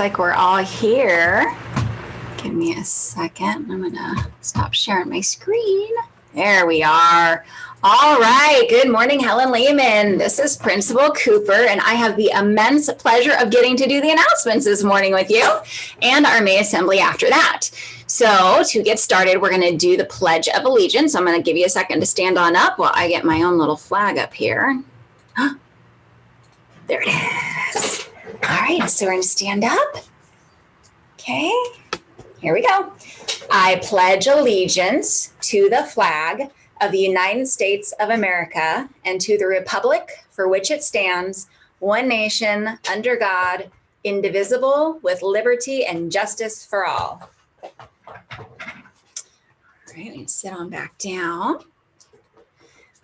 like we're all here. Give me a second. I'm gonna stop sharing my screen. There we are. All right. Good morning, Helen Lehman. This is Principal Cooper, and I have the immense pleasure of getting to do the announcements this morning with you and our May Assembly after that. So to get started, we're going to do the Pledge of Allegiance. I'm going to give you a second to stand on up while I get my own little flag up here. There it is. All right. So we're going to stand up. Okay. Here we go. I pledge allegiance to the flag of the United States of America and to the republic for which it stands, one nation, under God, indivisible, with liberty and justice for all. All right, let me sit on back down.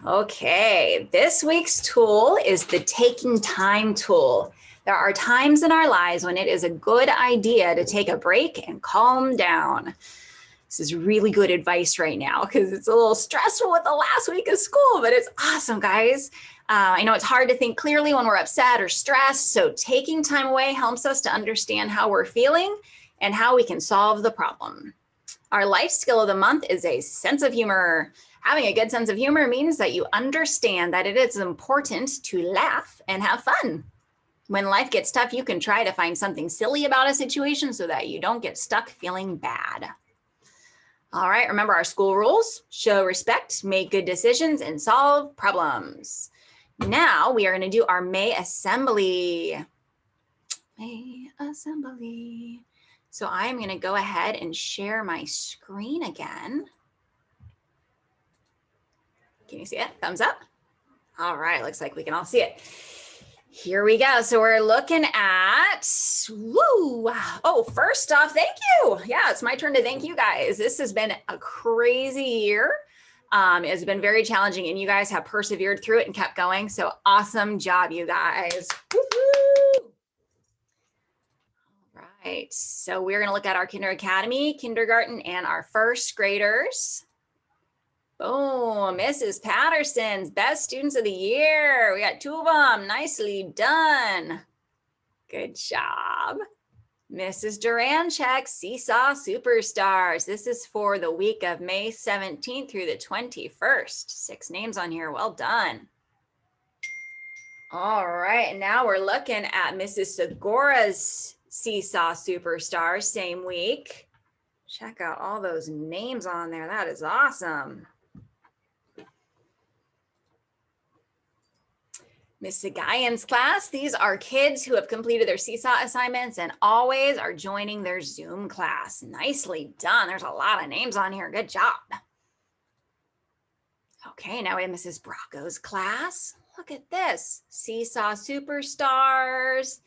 Okay, this week's tool is the Taking Time tool. There are times in our lives when it is a good idea to take a break and calm down. This is really good advice right now because it's a little stressful with the last week of school, but it's awesome, guys. I know it's hard to think clearly when we're upset or stressed, so taking time away helps us to understand how we're feeling and how we can solve the problem. Our life skill of the month is a sense of humor. Having a good sense of humor means that you understand that it is important to laugh and have fun. When life gets tough, you can try to find something silly about a situation so that you don't get stuck feeling bad. All right, remember our school rules: show respect, make good decisions, and solve problems. Now we are going to do our May Assembly. May Assembly. So I'm going to go ahead and share my screen again. Can you see it? Thumbs up. All right, looks like we can all see it. Here we go. So we're looking at, first off, thank you. Yeah, it's my turn to thank you guys. This has been a crazy year. It's been very challenging and you guys have persevered through it and kept going. So awesome job, you guys. Woo-hoo. All right. So we're going to look at our Kinder Academy, kindergarten, and our first graders. Boom, Mrs. Patterson's best students of the year. We got two of them. Nicely done. Good job. Mrs. Durancheck, Seesaw Superstars. This is for the week of May 17th through the 21st. 6 names on here. Well done. All right, and now we're looking at Mrs. Segura's Seesaw Superstars, same week. Check out all those names on there. That is awesome. Miss Sagayan's class, these are kids who have completed their Seesaw assignments and always are joining their Zoom class. Nicely done. There's a lot of names on here. Good job. Okay, now we have Mrs. Bracco's class. Look at this. Seesaw Superstars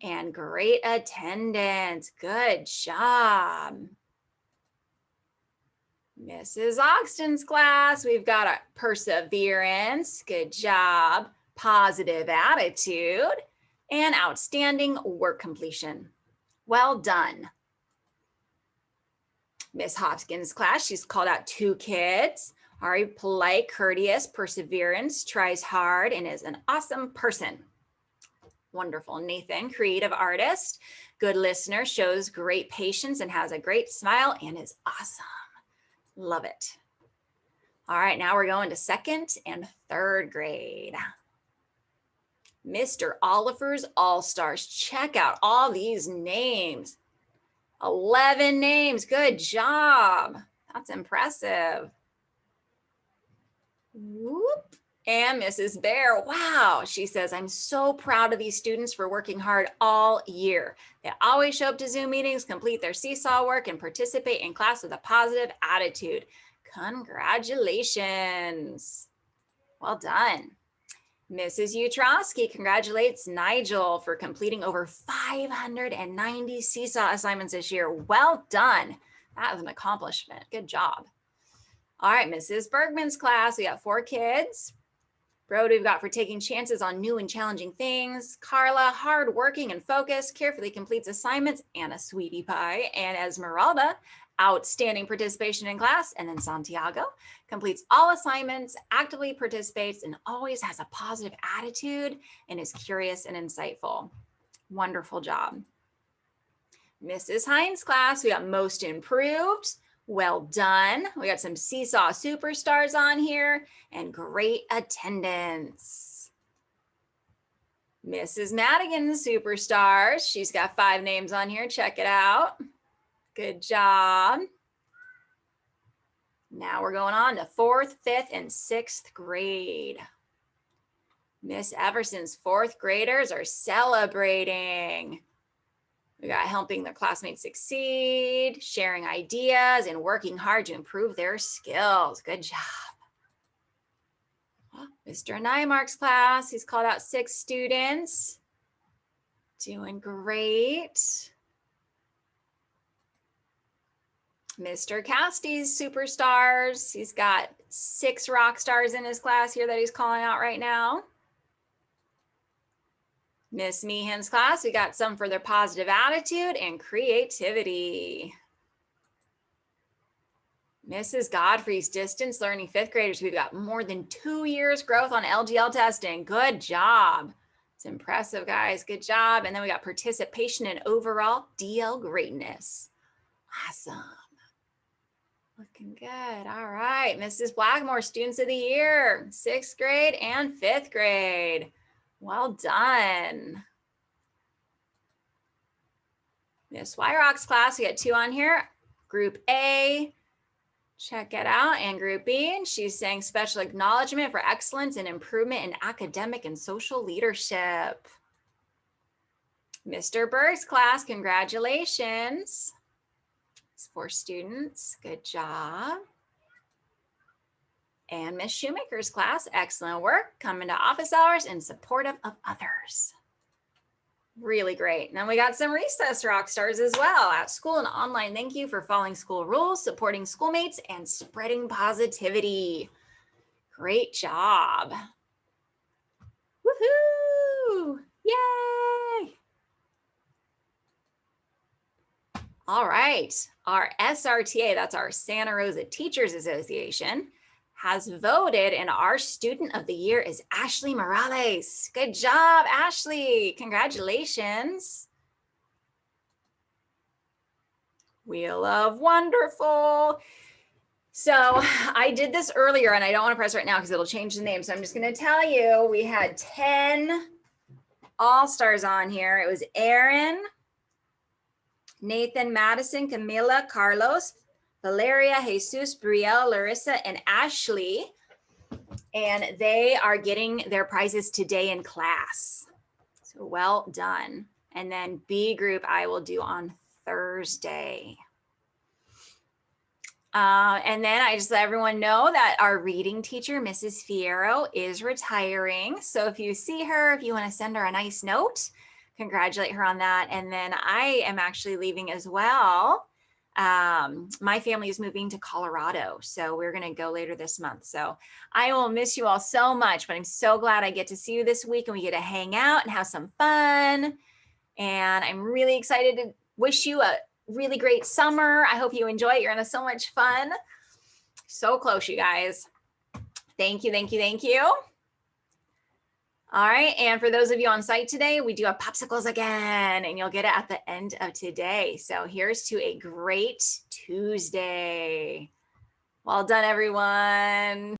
and great attendance. Good job. Mrs. Oxton's class, we've got a Perseverance. Good job. Positive attitude, and outstanding work completion. Well done. Miss Hopkins' class, she's called out 2 kids. Ari, polite, courteous, perseverance, tries hard, and is an awesome person. Wonderful. Nathan, creative artist, good listener, shows great patience and has a great smile and is awesome. Love it. All right, now we're going to 2nd and 3rd grade. Mr. Oliver's All-Stars. Check out all these names. 11 names. Good job. That's impressive. Whoop. And Mrs. Bear. Wow. She says, I'm so proud of these students for working hard all year. They always show up to Zoom meetings, complete their Seesaw work, and participate in class with a positive attitude. Congratulations. Well done. Mrs. Utrowski congratulates Nigel for completing over 590 Seesaw assignments this year. Well done. That is an accomplishment. Good job. All right, Mrs. Bergman's class, we got 4 kids. Brody, we've got for taking chances on new and challenging things. Carla, hardworking and focused, carefully completes assignments and a sweetie pie. And Esmeralda, outstanding participation in class. And then Santiago completes all assignments, actively participates, and always has a positive attitude and is curious and insightful. Wonderful job. Mrs. Hines class, we got most improved. Well done. We got some Seesaw superstars on here and great attendance. Mrs. Madigan superstars. She's got 5 names on here. Check it out. Good job. Now we're going on to 4th, 5th, and 6th grade. Miss Everson's 4th graders are celebrating. We got helping their classmates succeed, sharing ideas, and working hard to improve their skills. Good job. Mr. Nymark's class, he's called out 6 students. Doing great. Mr. Casty's superstars, he's got 6 rock stars in his class here that he's calling out right now. Miss Meehan's class, we got some for their positive attitude and creativity. Mrs. Godfrey's distance learning 5th graders, we've got more than 2 years growth on LGL testing. Good job. It's impressive, guys. Good job. And then we got participation and overall DL greatness. Awesome. Looking good. All right. Mrs. Blackmore, students of the year, 6th grade and 5th grade. Well done. Miss Wyrock's class, we got 2 on here. Group A, check it out, and Group B, and she's saying special acknowledgement for excellence and improvement in academic and social leadership. Mr. Berg's class, congratulations. It's 4 students, good job. And Miss Shoemaker's class, excellent work, coming to office hours and supportive of others. Really great. And then we got some recess rock stars as well. At school and online, thank you for following school rules, supporting schoolmates, and spreading positivity. Great job. Woohoo! Yay! All right. Our SRTA, that's our Santa Rosa Teachers Association, has voted, and our student of the year is Ashley Morales. Good job, Ashley. Congratulations. Wheel of Wonderful. So I did this earlier and I don't want to press right now because it'll change the name. So I'm just going to tell you, we had 10 all-stars on here. It was Aaron, Nathan, Madison, Camila, Carlos, Valeria, Jesus, Brielle, Larissa, and Ashley. And they are getting their prizes today in class. So well done. And then B group I will do on Thursday. And then I just let everyone know that our reading teacher, Mrs. Fierro, is retiring. So if you see her, if you want to send her a nice note, congratulate her on that. And then I am actually leaving as well. My family is moving to Colorado, so we're going to go later this month. So I will miss you all so much, but I'm so glad I get to see you this week and we get to hang out and have some fun. And I'm really excited to wish you a really great summer. I hope you enjoy it. You're going to have so much fun. So close, you guys. Thank you, thank you, thank you. All right, and for those of you on site today, we do have popsicles again, and you'll get it at the end of today. So here's to a great Tuesday. Well done, everyone.